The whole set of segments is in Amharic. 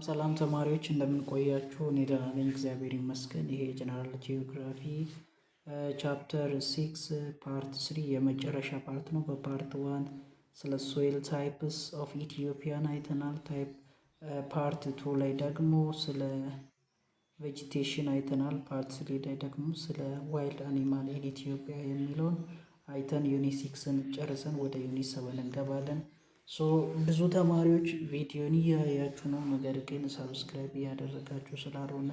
ሰላም ተማሪዎች እንደምን ቆያችሁ? እኔ ደህና ነኝ፣ እግዚአብሔር ይመስገን። ይሄ ጀነራል ጂኦግራፊ ቻፕተር 6 ፓርት 3 የመጨረሻ ፓርት ነው። በፓርት 1 ስለ ሶይል ታይፕስ ኦፍ ኢትዮጵያን አይተናል። ፓርት 2 ላይ ደግሞ ስለ ቬጂቴሽን አይተናል። ፓርት 3 ላይ ደግሞ ስለ ዋይልድ አኒማል ኢን ኢትዮጵያ የሚለውን አይተን ዩኒት 6ን ጨርሰን ወደ ዩኒት 7 እንገባለን። ብዙ ተማሪዎች ቪዲዮን እያያችሁ ነው፣ ነገር ግን ሰብስክራይብ እያደረጋችሁ ስላልሆነ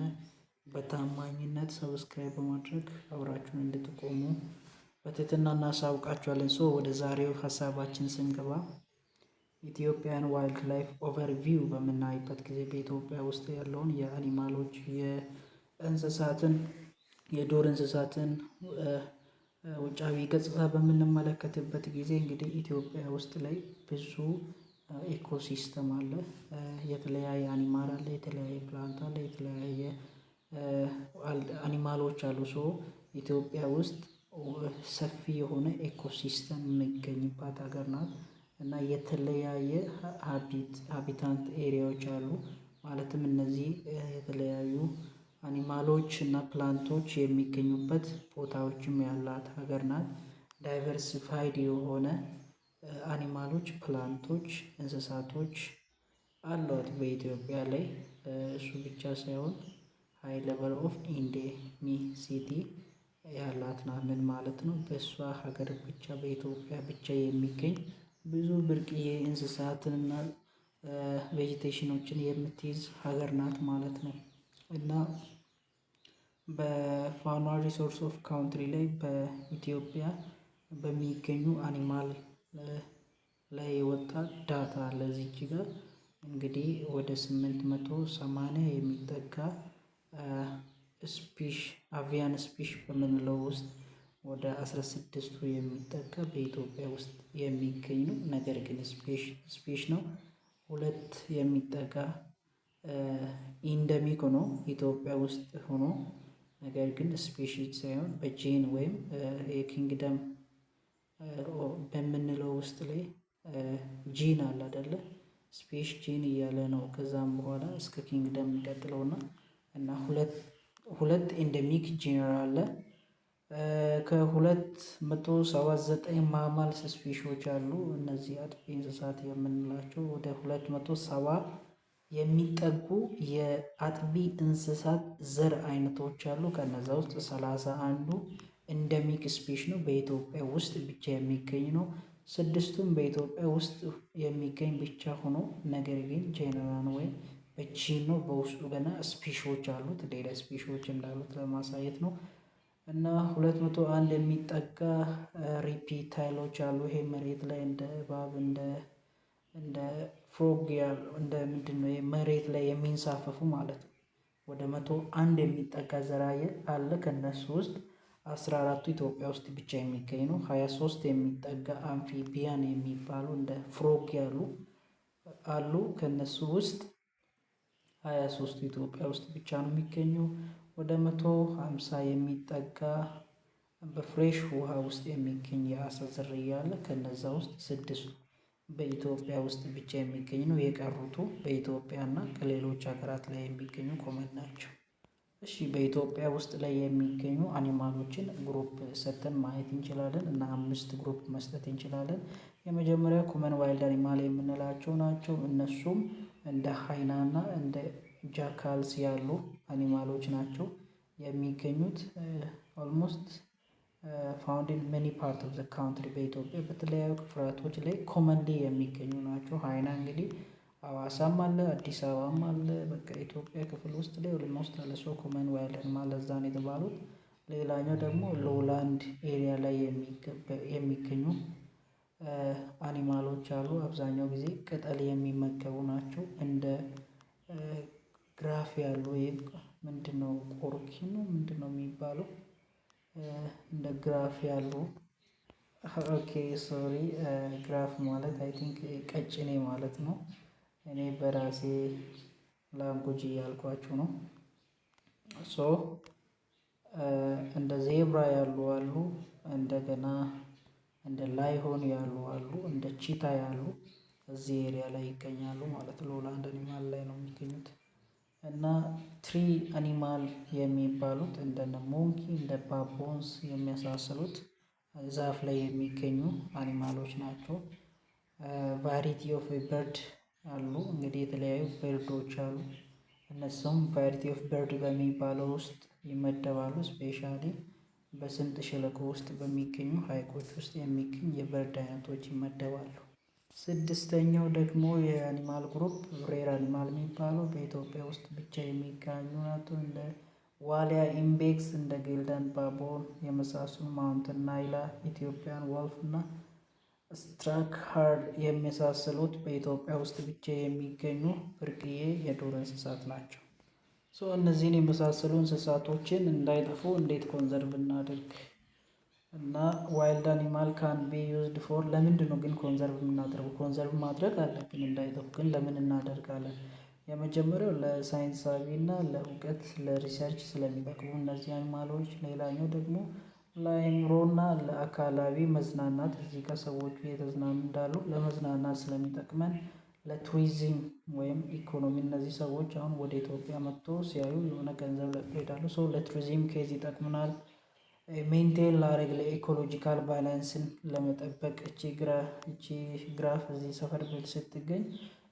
በታማኝነት ሰብስክራይብ በማድረግ አብራችሁን እንድትቆሙ በትህትና እናሳውቃችኋለን። ወደ ዛሬው ሀሳባችን ስንገባ ኢትዮጵያን ዋይልድ ላይፍ ኦቨርቪው በምናይበት ጊዜ በኢትዮጵያ ውስጥ ያለውን የአኒማሎች የእንስሳትን የዱር እንስሳትን ውጫዊ ገጽታ በምንመለከትበት ጊዜ እንግዲህ ኢትዮጵያ ውስጥ ላይ ብዙ ኢኮሲስተም አለ። የተለያየ አኒማል አለ፣ የተለያየ ፕላንት አለ፣ የተለያየ አኒማሎች አሉ። ኢትዮጵያ ውስጥ ሰፊ የሆነ ኢኮሲስተም የሚገኝባት ሀገር ናት እና የተለያየ ሀቢታንት ኤሪያዎች አሉ። ማለትም እነዚህ የተለያዩ አኒማሎች እና ፕላንቶች የሚገኙበት ቦታዎችም ያላት ሀገር ናት። ዳይቨርሲፋይድ የሆነ አኒማሎች፣ ፕላንቶች፣ እንስሳቶች አሏት በኢትዮጵያ ላይ። እሱ ብቻ ሳይሆን ሃይ ሌቨል ኦፍ ኢንዴሚሲቲ ያላት ናት። ምን ማለት ነው? በእሷ ሀገር ብቻ በኢትዮጵያ ብቻ የሚገኝ ብዙ ብርቅዬ እንስሳትንና ቬጂቴሽኖችን የምትይዝ ሀገር ናት ማለት ነው። እና በፋuna ሪሶርስ ኦፍ ካውንትሪ ላይ በኢትዮጵያ በሚገኙ አኒማል ላይ የወጣ ዳታ አለ እዚች ጋር። እንግዲህ ወደ 880 የሚጠጋ አቪያን ስፒሽ በምንለው ውስጥ ወደ 16ቱ የሚጠጋ በኢትዮጵያ ውስጥ የሚገኝ ነው። ነገር ግን ስፔሽ ነው። 2 የሚጠጋ ኢንደሚክ ሆኖ ኢትዮጵያ ውስጥ ሆኖ ነገር ግን ስፔሺስ ሳይሆን በጂን ወይም የኪንግደም በምንለው ውስጥ ላይ ጂን አለ አይደለ? ስፔሽ ጂን እያለ ነው ከዛም በኋላ እስከ ኪንግደም የሚቀጥለውና እና ሁለት ኢንደሚክ ጂነር አለ። ከ279 ማማልስ ስፔሾች አሉ። እነዚህ አጥቢ እንስሳት የምንላቸው ወደ 270 የሚጠጉ የአጥቢ እንስሳት ዘር አይነቶች አሉ። ከነዛ ውስጥ 31ዱ ኢንደሚክ ስፔሽ ነው፣ በኢትዮጵያ ውስጥ ብቻ የሚገኝ ነው። 6ቱም በኢትዮጵያ ውስጥ የሚገኝ ብቻ ሆኖ ነገር ግን ጄኔራል ወይም በጂን ነው። በውስጡ ገና ስፔሾች አሉት፣ ሌላ ስፔሾች እንዳሉት ለማሳየት ነው። እና 201 የሚጠጋ ሪፕታይሎች አሉ። ይሄ መሬት ላይ እንደ እባብ እንደ ፍሮግ ያሉ እንደ ምንድነው መሬት ላይ የሚንሳፈፉ ማለት ነው። ወደ 101 የሚጠጋ ዘራየ አለ። ከነሱ ውስጥ 14ቱ ኢትዮጵያ ውስጥ ብቻ የሚገኝ ነው። 23 የሚጠጋ አምፊቢያን የሚባሉ እንደ ፍሮግ ያሉ አሉ። ከነሱ ውስጥ 23ቱ ኢትዮጵያ ውስጥ ብቻ ነው የሚገኙ። ወደ 150 የሚጠጋ በፍሬሽ ውሃ ውስጥ የሚገኝ የአሳ ዝርያ አለ። ከነዛ ውስጥ 6ቱ በኢትዮጵያ ውስጥ ብቻ የሚገኝ ነው። የቀሩቱ በኢትዮጵያ እና ከሌሎች ሀገራት ላይ የሚገኙ ኮመን ናቸው። እሺ፣ በኢትዮጵያ ውስጥ ላይ የሚገኙ አኒማሎችን ግሩፕ ሰጥተን ማየት እንችላለን እና 5 ግሩፕ መስጠት እንችላለን። የመጀመሪያ ኮመን ዋይልድ አኒማል የምንላቸው ናቸው። እነሱም እንደ ሃይና እና እንደ ጃካልስ ያሉ አኒማሎች ናቸው የሚገኙት። ኦልሞስት ፋውንድ ኢን ሜኒ ፓርት ኦፍ ዘ ካውንትሪ በኢትዮጵያ በተለያዩ ክፍላቶች ላይ ኮመንሊ የሚገኙ ናቸው። ሃይና እንግዲህ ሐዋሳም አለ፣ አዲስ አበባም አለ። በቃ ኢትዮጵያ ክፍል ውስጥ ላይ ኦልሞስት አለ። ኮመን ዋይልድ አኒማል ለዛ ነው የተባሉት። ሌላኛው ደግሞ ሎውላንድ ኤሪያ ላይ የሚገኙ አኒማሎች አሉ። አብዛኛው ጊዜ ቅጠል የሚመገቡ ናቸው። እንደ ግራፍ ያሉ ምንድነው ቆርኪ ነው ምንድነው የሚባለው? እንደ ግራፍ ያሉ ኦኬ ሶሪ፣ ግራፍ ማለት አይ ቲንክ ቀጭኔ ማለት ነው። እኔ በራሴ ላንጉጅ እያልኳችሁ ነው። እንደ ዜብራ ያሉ አሉ። እንደገና እንደ ላይሆን ያሉ አሉ። እንደ ቺታ ያሉ እዚህ ኤሪያ ላይ ይገኛሉ ማለት ነው። ሎውላንድ አኒማል ላይ ነው የሚገኙት። ትሪ አኒማል የሚባሉት እንደነ ሞንኪ እንደ ባቦንስ የሚያሳስሉት ዛፍ ላይ የሚገኙ አኒማሎች ናቸው። ቫሪቲ ኦፍ በርድ አሉ። እንግዲህ የተለያዩ በርዶች አሉ። እነሱም ቫሪቲ ኦፍ በርድ በሚባለው ውስጥ ይመደባሉ። ስፔሻሊ በስምጥ ሸለቆ ውስጥ በሚገኙ ሐይቆች ውስጥ የሚገኝ የበርድ አይነቶች ይመደባሉ። ስድስተኛው ደግሞ የአኒማል ግሩፕ ሬር አኒማል የሚባለው በኢትዮጵያ ውስጥ ብቻ የሚገኙ ናቸው። እንደ ዋሊያ ኢምቤክስ፣ እንደ ጌልደን ባቦን የመሳሰሉ ማውንትን ናይላ፣ ኢትዮጵያን ወልፍ እና ስትራክሃርድ የመሳሰሉት በኢትዮጵያ ውስጥ ብቻ የሚገኙ ብርቅዬ የዱር እንስሳት ናቸው። እነዚህን የመሳሰሉ እንስሳቶችን እንዳይጠፉ እንዴት ኮንዘርቭ እናድርግ? እና ዋይልድ አኒማል ካን ቢ ዩዝድ ፎር ለምንድን ነው ግን ኮንዘርቭ የምናደርገው? ኮንዘርቭ ማድረግ አለብን እንዳይጠፉ፣ ግን ለምን እናደርጋለን? የመጀመሪያው ለሳይንሳዊ እና ለእውቀት ለሪሰርች ስለሚጠቅሙ እነዚህ አኒማሎች። ሌላኛው ደግሞ ለአእምሮና ለአካላዊ መዝናናት እዚህ ጋር ሰዎቹ እየተዝናኑ እንዳሉ ለመዝናናት ስለሚጠቅመን፣ ለቱሪዝም ወይም ኢኮኖሚ እነዚህ ሰዎች አሁን ወደ ኢትዮጵያ መጥቶ ሲያዩ የሆነ ገንዘብ ለቀው ይሄዳሉ። ለቱሪዝም ኬዝ ይጠቅሙናል። ሜንቴን ላረግ ለኢኮሎጂካል ባላንስን ለመጠበቅ እቺ ግራፍ እዚህ ሰፈር ቤት ስትገኝ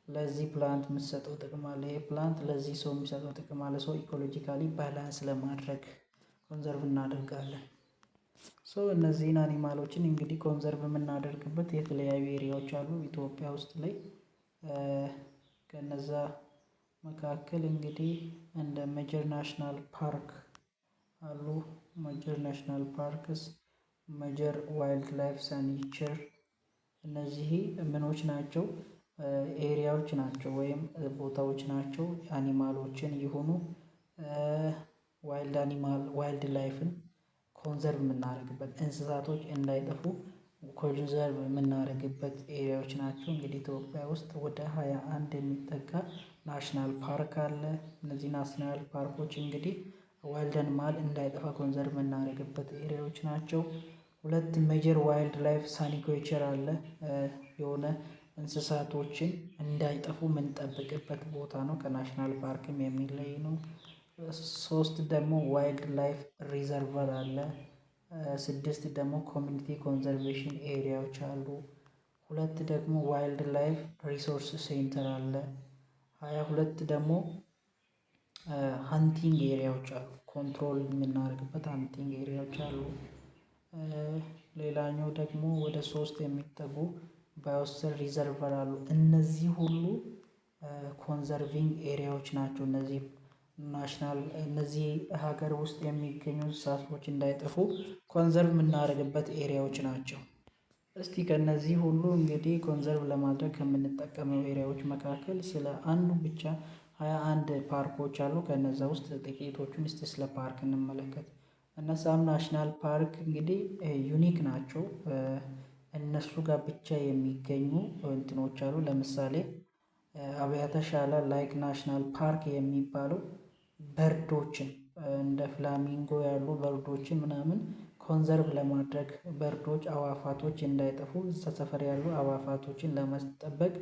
ለዚህ ፕላንት የምትሰጠው ጥቅም አለ። ይሄ ፕላንት ለዚህ ሰው የሚሰጠው ጥቅም አለ። ኢኮሎጂካሊ ባላንስ ለማድረግ ኮንዘርቭ እናደርጋለን። እነዚህን አኒማሎችን እንግዲህ ኮንዘርቭ የምናደርግበት የተለያዩ ኤሪያዎች አሉ ኢትዮጵያ ውስጥ ላይ። ከነዛ መካከል እንግዲህ እንደ ሜጀር ናሽናል ፓርክ አሉ። ሜጀር ናሽናል ፓርክስ፣ ሜጀር ዋይልድ ላይፍ ሳንክቸሪ እነዚህ ምኖች ናቸው? ኤሪያዎች ናቸው ወይም ቦታዎች ናቸው። አኒማሎችን የሆኑ ዋይልድ ላይፍን ኮንዘርቭ የምናደርግበት እንስሳቶች እንዳይጠፉ ኮንዘርቭ የምናደርግበት ኤሪያዎች ናቸው። እንግዲህ ኢትዮጵያ ውስጥ ወደ 21 የሚጠጋ ናሽናል ፓርክ አለ። እነዚህ ናሽናል ፓርኮች እንግዲህ ዋይልድ አኒማል እንዳይጠፋ ኮንዘርቭ የምናደርግበት ኤሪያዎች ናቸው። ሁለት ሜጀር ዋይልድ ላይፍ ሳንክቸሪ አለ። የሆነ እንስሳቶችን እንዳይጠፉ የምንጠብቅበት ቦታ ነው። ከናሽናል ፓርክም የሚለይ ነው። 3 ደግሞ ዋይልድ ላይፍ ሪዘርቨር አለ። 6 ደግሞ ኮሚኒቲ ኮንዘርቬሽን ኤሪያዎች አሉ። 2 ደግሞ ዋይልድ ላይፍ ሪሶርስ ሴንተር አለ። 22 ደግሞ ሃንቲንግ ኤሪያዎች አሉ። ኮንትሮል የምናደርግበት ሃንቲንግ ኤሪያዎች አሉ። ሌላኛው ደግሞ ወደ 3 የሚጠጉ ባዮስፈር ሪዘርቨር አሉ። እነዚህ ሁሉ ኮንዘርቪንግ ኤሪያዎች ናቸው። እነዚህ ሀገር ውስጥ የሚገኙ እንስሳቶች እንዳይጠፉ ኮንዘርቭ የምናደርግበት ኤሪያዎች ናቸው። እስቲ ከነዚህ ሁሉ እንግዲህ ኮንዘርቭ ለማድረግ ከምንጠቀመው ኤሪያዎች መካከል ስለ አንዱ ብቻ 21 ፓርኮች አሉ። ከነዛ ውስጥ ጥቂቶቹን እስቲ ስለ ፓርክ እንመለከት። እነዛም ናሽናል ፓርክ እንግዲህ ዩኒክ ናቸው። እነሱ ጋር ብቻ የሚገኙ እንትኖች አሉ። ለምሳሌ አብያተ ሻላ ላይክ ናሽናል ፓርክ የሚባለው በርዶችን እንደ ፍላሚንጎ ያሉ በርዶችን ምናምን ኮንዘርቭ ለማድረግ በርዶች፣ አዋፋቶች እንዳይጠፉ ሰፈር ያሉ አዋፋቶችን ለማስጠበቅ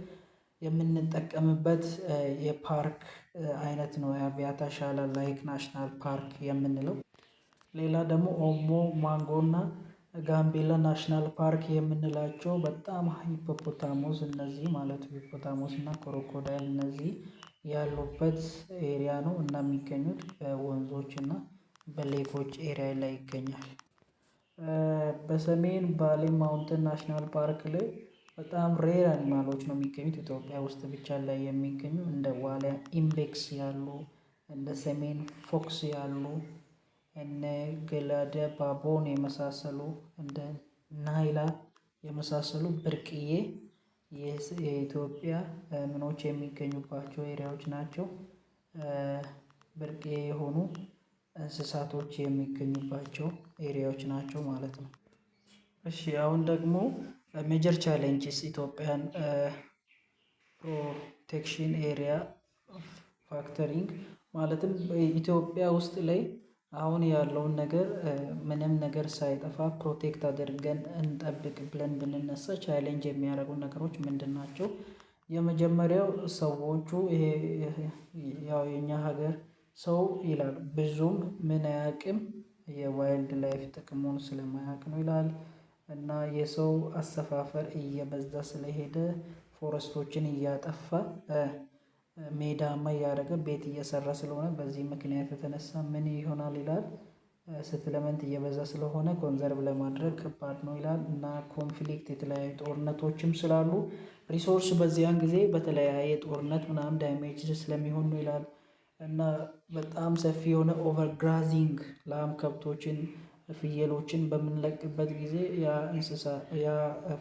የምንጠቀምበት የፓርክ አይነት ነው የአብያታ ሻላ ላይክ ናሽናል ፓርክ የምንለው። ሌላ ደግሞ ኦሞ፣ ማንጎ እና ጋምቤላ ናሽናል ፓርክ የምንላቸው በጣም ሂፖፖታሞስ እነዚህ ማለት ሂፖፖታሞስ እና ክሮኮዳይል እነዚህ ያሉበት ኤሪያ ነው እና የሚገኙት በወንዞች እና በሌኮች ኤሪያ ላይ ይገኛል። በሰሜን ባሌ ማውንተን ናሽናል ፓርክ ላይ በጣም ሬር አኒማሎች ነው የሚገኙት ኢትዮጵያ ውስጥ ብቻ ላይ የሚገኙ እንደ ዋሊያ ኢምቤክስ ያሉ፣ እንደ ሰሜን ፎክስ ያሉ፣ እነ ገላዳ ባቦን የመሳሰሉ፣ እንደ ናይላ የመሳሰሉ ብርቅዬ የኢትዮጵያ ምኖች የሚገኙባቸው ኤሪያዎች ናቸው። ብርቅዬ የሆኑ እንስሳቶች የሚገኙባቸው ኤሪያዎች ናቸው ማለት ነው። እሺ አሁን ደግሞ ሜጀር ቻሌንጅስ ኢትዮጵያን ፕሮቴክሽን ኤሪያ ፋክተሪንግ ማለትም በኢትዮጵያ ውስጥ ላይ አሁን ያለውን ነገር ምንም ነገር ሳይጠፋ ፕሮቴክት አድርገን እንጠብቅ ብለን ብንነሳ ቻሌንጅ የሚያደርጉ ነገሮች ምንድን ናቸው? የመጀመሪያው ሰዎቹ ይሄ ያው የኛ ሀገር ሰው ይላል ብዙም ምን አያውቅም የዋይልድ ላይፍ ጥቅሙን ስለማያውቅ ነው ይላል። እና የሰው አሰፋፈር እየበዛ ስለሄደ ፎረስቶችን እያጠፋ ሜዳማ እያደረገ ቤት እየሰራ ስለሆነ በዚህ ምክንያት የተነሳ ምን ይሆናል ይላል። ስትለመንት እየበዛ ስለሆነ ኮንዘርቭ ለማድረግ ከባድ ነው ይላል። እና ኮንፍሊክት የተለያዩ ጦርነቶችም ስላሉ ሪሶርስ በዚያን ጊዜ በተለያየ ጦርነት ምናምን ዳሜጅ ስለሚሆን ነው ይላል። እና በጣም ሰፊ የሆነ ኦቨርግራዚንግ ላም ከብቶችን ፍየሎችን በምንለቅበት ጊዜ ያ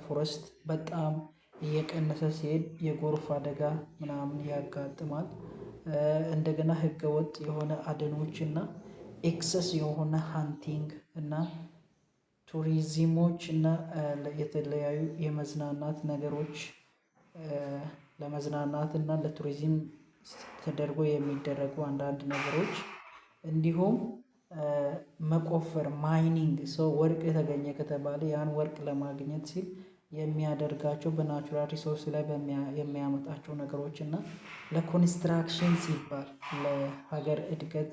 ፎረስት በጣም እየቀነሰ ሲሄድ የጎርፍ አደጋ ምናምን ያጋጥማል። እንደገና ህገወጥ የሆነ አደኖች እና ኤክሰስ የሆነ ሃንቲንግ እና ቱሪዝሞች እና የተለያዩ የመዝናናት ነገሮች ለመዝናናት እና ለቱሪዝም ተደርጎ የሚደረጉ አንዳንድ ነገሮች እንዲሁም መቆፈር ማይኒንግ ሰው ወርቅ የተገኘ ከተባለ ያን ወርቅ ለማግኘት ሲል የሚያደርጋቸው በናቹራል ሪሶርስ ላይ የሚያመጣቸው ነገሮች እና ለኮንስትራክሽን ሲባል ለሀገር እድገት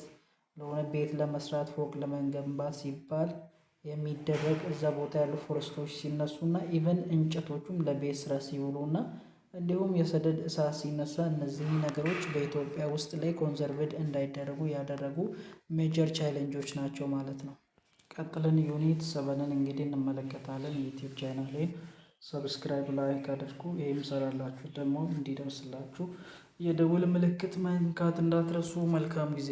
ለሆነ ቤት ለመስራት ፎቅ ለመገንባት ሲባል የሚደረግ እዛ ቦታ ያሉ ፎረስቶች ሲነሱና ኢቨን እንጨቶቹም ለቤት ስራ ሲውሉና እንዲሁም የሰደድ እሳት ሲነሳ እነዚህ ነገሮች በኢትዮጵያ ውስጥ ላይ ኮንዘርቭድ እንዳይደረጉ ያደረጉ ሜጀር ቻሌንጆች ናቸው ማለት ነው። ቀጥለን ዩኒት 7ን እንግዲህ እንመለከታለን። ዩቲዩብ ቻናሌን ሰብስክራይብ ላይክ አድርጉ። ይህም ሰራላችሁ ደግሞ እንዲደርስላችሁ የደውል ምልክት መንካት እንዳትረሱ። መልካም ጊዜ